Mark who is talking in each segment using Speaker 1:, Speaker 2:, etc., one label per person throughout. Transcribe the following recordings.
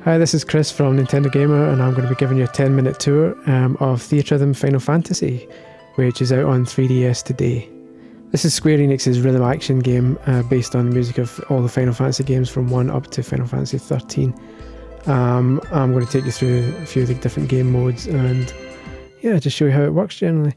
Speaker 1: Hi, this is Chris from Nintendo Gamer, and I'm going to be giving you a 10-minute tour of Theatrhythm Final Fantasy, which is out on 3DS today. This is Square Enix's rhythm action game based on the music of all the Final Fantasy games from 1 up to Final Fantasy 13. I'm going to take you through a few of the different game modes and yeah, just show you how it works generally.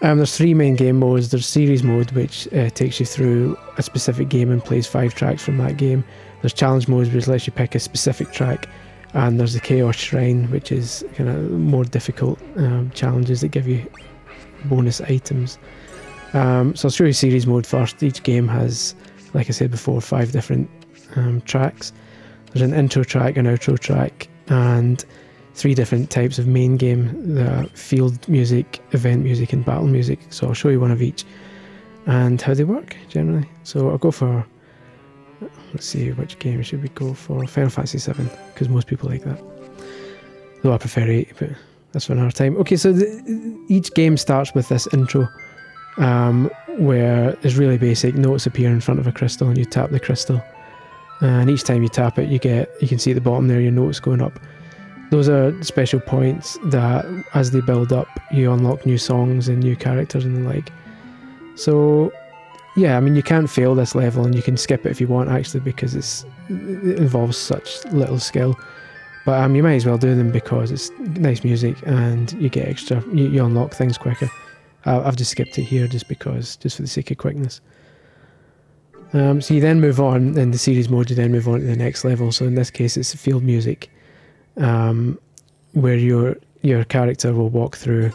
Speaker 1: There's 3 main game modes. There's series mode, which takes you through a specific game and plays 5 tracks from that game. There's challenge mode, which lets you pick a specific track, and there's the Chaos Shrine, which is kind of more difficult challenges that give you bonus items. So I'll show you series mode first. Each game has, like I said before, 5 different tracks. There's an intro track, an outro track, and 3 different types of main game: the field music, event music, and battle music. So I'll show you one of each and how they work generally. So I'll go for, let's see, which game should we go for? Final Fantasy 7, because most people like that. Though I prefer 8, but that's for another time. Okay, so each game starts with this intro, where it's really basic. Notes appear in front of a crystal, and you tap the crystal. And each time you tap it, you can see at the bottom there your notes going up. Those are special points that, as they build up, you unlock new songs and new characters and the like. So, yeah, I mean, you can't fail this level, and you can skip it if you want, actually, because it involves such little skill. But you might as well do them because it's nice music and you get extra, you unlock things quicker. I've just skipped it here just for the sake of quickness. So you then move on, in the series mode, you then move on to the next level. So in this case, it's field music, where your character will walk through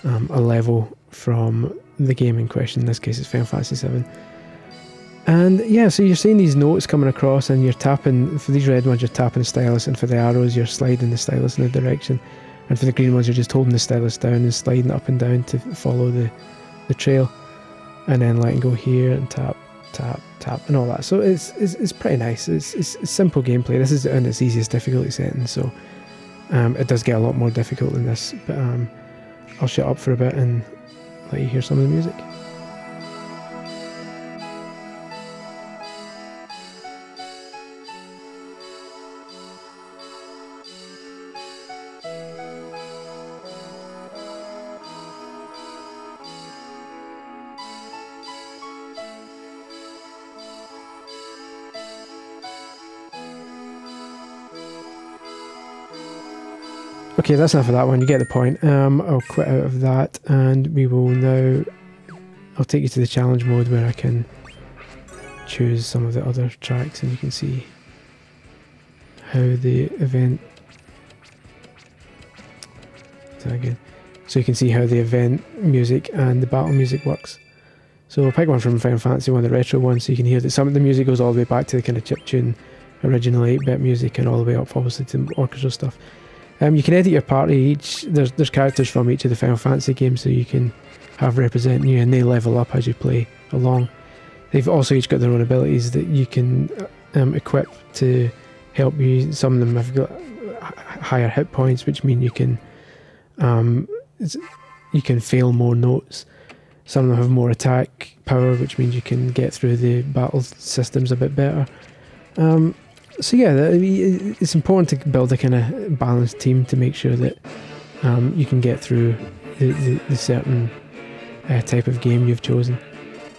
Speaker 1: a level from the game in question. In this case, it's Final Fantasy 7. And yeah, so you're seeing these notes coming across, and you're tapping, for these red ones you're tapping the stylus, and for the arrows you're sliding the stylus in the direction, and for the green ones you're just holding the stylus down and sliding up and down to follow the trail, and then letting go here and tap, tap, tap, and all that. So it's pretty nice. It's simple gameplay. This is in its easiest difficulty setting, so it does get a lot more difficult than this, but I'll shut up for a bit and let you hear some of the music. Okay, that's enough of that one, you get the point. I'll quit out of that, and we will now, I'll take you to the challenge mode where I can choose some of the other tracks, and you can see how the event, so you can see how the event music and the battle music works. So I'll pick one from Final Fantasy, one of the retro ones, so you can hear that some of the music goes all the way back to the kind of chiptune, original 8-bit music, and all the way up obviously to orchestral stuff. You can edit your party. There's characters from each of the Final Fantasy games, so you can have representing you, and they level up as you play along. They've also each got their own abilities that you can equip to help you. Some of them have got higher hit points, which mean you can fail more notes. Some of them have more attack power, which means you can get through the battle systems a bit better. So yeah, it's important to build a kind of balanced team to make sure that you can get through the certain type of game you've chosen.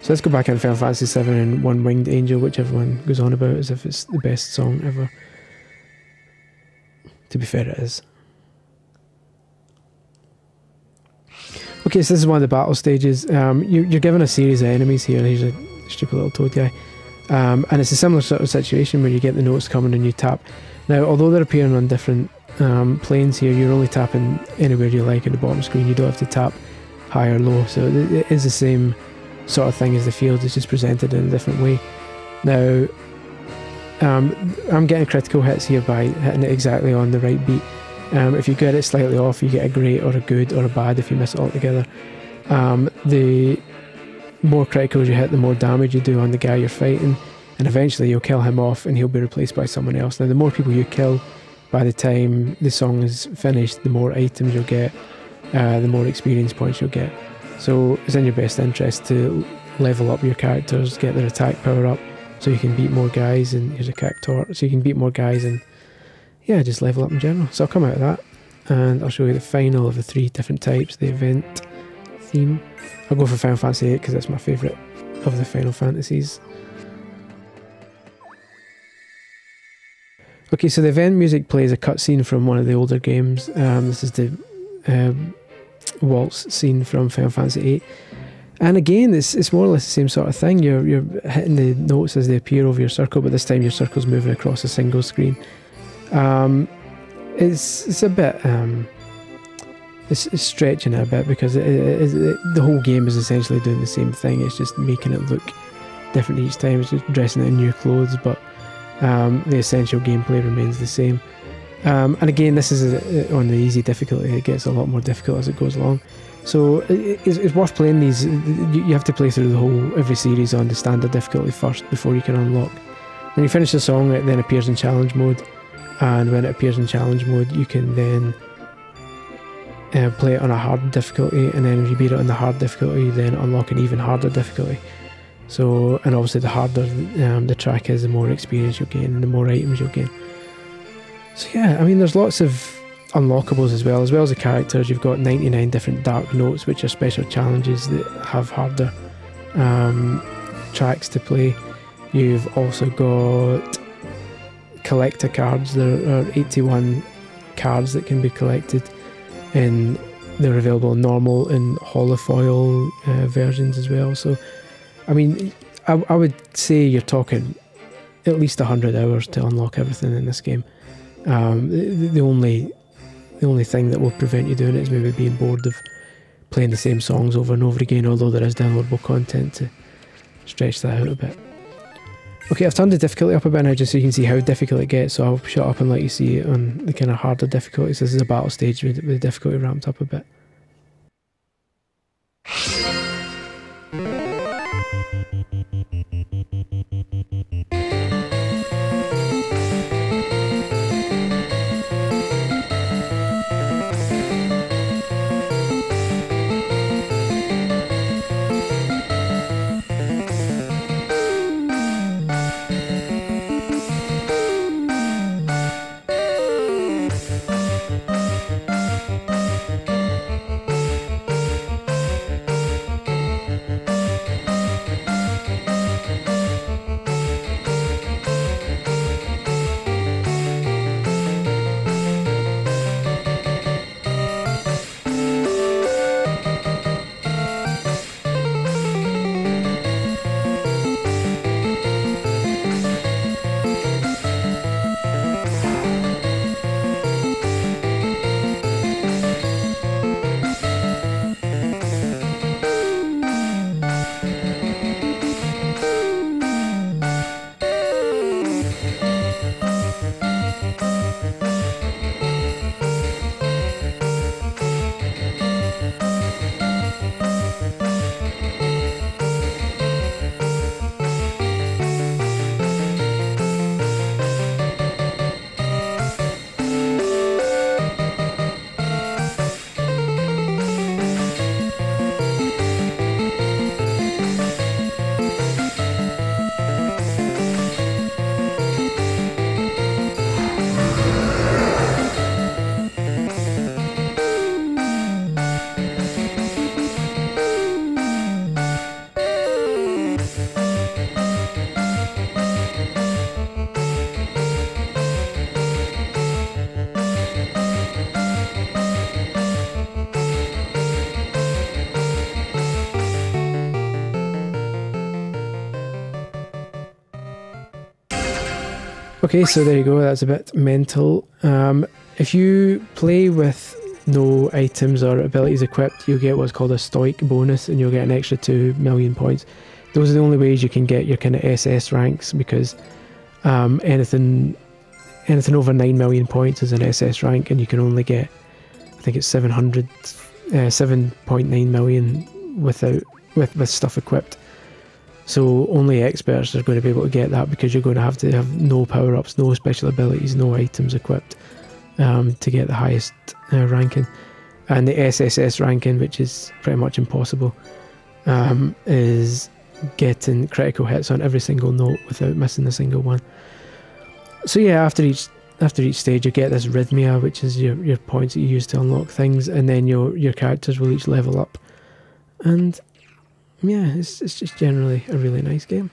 Speaker 1: So let's go back in Final Fantasy 7 and One Winged Angel, which everyone goes on about as if it's the best song ever. To be fair, it is. Okay, so this is one of the battle stages. You're given a series of enemies here. Here's a stupid little toad guy. And it's a similar sort of situation where you get the notes coming and you tap. Now, although they're appearing on different planes here, you're only tapping anywhere you like at the bottom screen. You don't have to tap high or low, so it is the same sort of thing as the field. It's just presented in a different way. Now, I'm getting critical hits here by hitting it exactly on the right beat. If you get it slightly off, you get a great or a good or a bad if you miss it altogether. The more criticals you hit, the more damage you do on the guy you're fighting, and eventually you'll kill him off and he'll be replaced by someone else. Now, the more people you kill by the time the song is finished, the more items you'll get, the more experience points you'll get. So it's in your best interest to level up your characters, get their attack power up, so you can beat more guys. And here's a cactuar, so you can beat more guys and yeah, just level up in general. So I'll come out of that and I'll show you the final of the 3 different types, the event, theme. I'll go for Final Fantasy 8 because that's my favourite of the Final Fantasies. Okay, so the event music plays a cutscene from one of the older games. This is the waltz scene from Final Fantasy 8. And again, it's more or less the same sort of thing. You're hitting the notes as they appear over your circle, but this time your circle's moving across a single screen. It's a bit... It's stretching it a bit because the whole game is essentially doing the same thing. It's just making it look different each time. It's just dressing it in new clothes, but the essential gameplay remains the same. And again, this is on the easy difficulty. It gets a lot more difficult as it goes along. So it's worth playing these. You have to play through every series on the standard difficulty first before you can unlock. When you finish the song, it then appears in challenge mode, and when it appears in challenge mode, you can then play it on a hard difficulty, and then if you beat it on the hard difficulty, then unlock an even harder difficulty. So, and obviously the harder the track is, the more experience you'll gain and the more items you'll gain. So yeah, I mean, there's lots of unlockables as well as the characters. You've got 99 different dark notes, which are special challenges that have harder tracks to play. You've also got collector cards. There are 81 cards that can be collected, and they're available in normal and holofoil versions as well. So, I mean, I would say you're talking at least 100 hours to unlock everything in this game. The only thing that will prevent you doing it is maybe being bored of playing the same songs over and over again, although there is downloadable content to stretch that out a bit. Okay, I've turned the difficulty up a bit now just so you can see how difficult it gets, so I'll shut up and let you see it on the kind of harder difficulties. This is a battle stage with the difficulty ramped up a bit. Okay, so there you go, that's a bit mental. If you play with no items or abilities equipped, you'll get what's called a stoic bonus, and you'll get an extra 2 million points. Those are the only ways you can get your kind of SS ranks, because anything over 9 million points is an SS rank, and you can only get, I think it's 7.9 million with stuff equipped. So only experts are going to be able to get that, because you're going to have no power-ups, no special abilities, no items equipped to get the highest ranking. And the SSS ranking, which is pretty much impossible, is getting critical hits on every single note without missing a single one. So yeah, after each after each stage you get this rhythmia, which is your points that you use to unlock things, and then your characters will each level up. And yeah, it's just generally a really nice game.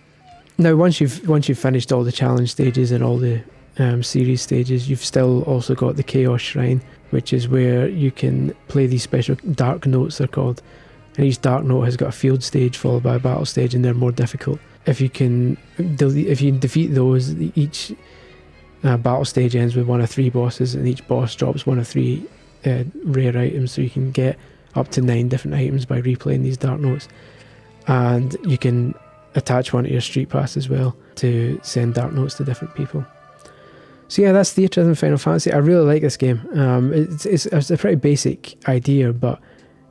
Speaker 1: Now once you've finished all the challenge stages and all the series stages, you've still also got the Chaos Shrine, which is where you can play these special dark notes, they're called, and each dark note has got a field stage followed by a battle stage, and they're more difficult. If you defeat those, each battle stage ends with one of 3 bosses, and each boss drops one of 3 rare items, so you can get up to 9 different items by replaying these dark notes. And you can attach one to your street pass as well to send dark notes to different people. So yeah, that's Theatrhythm Final Fantasy. I really like this game. It's a pretty basic idea, but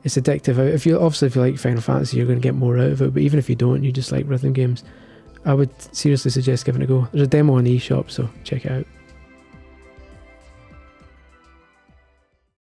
Speaker 1: it's addictive. If you like Final Fantasy, you're going to get more out of it. But even if you don't, you just like rhythm games, I would seriously suggest giving it a go. There's a demo on the eShop, so check it out.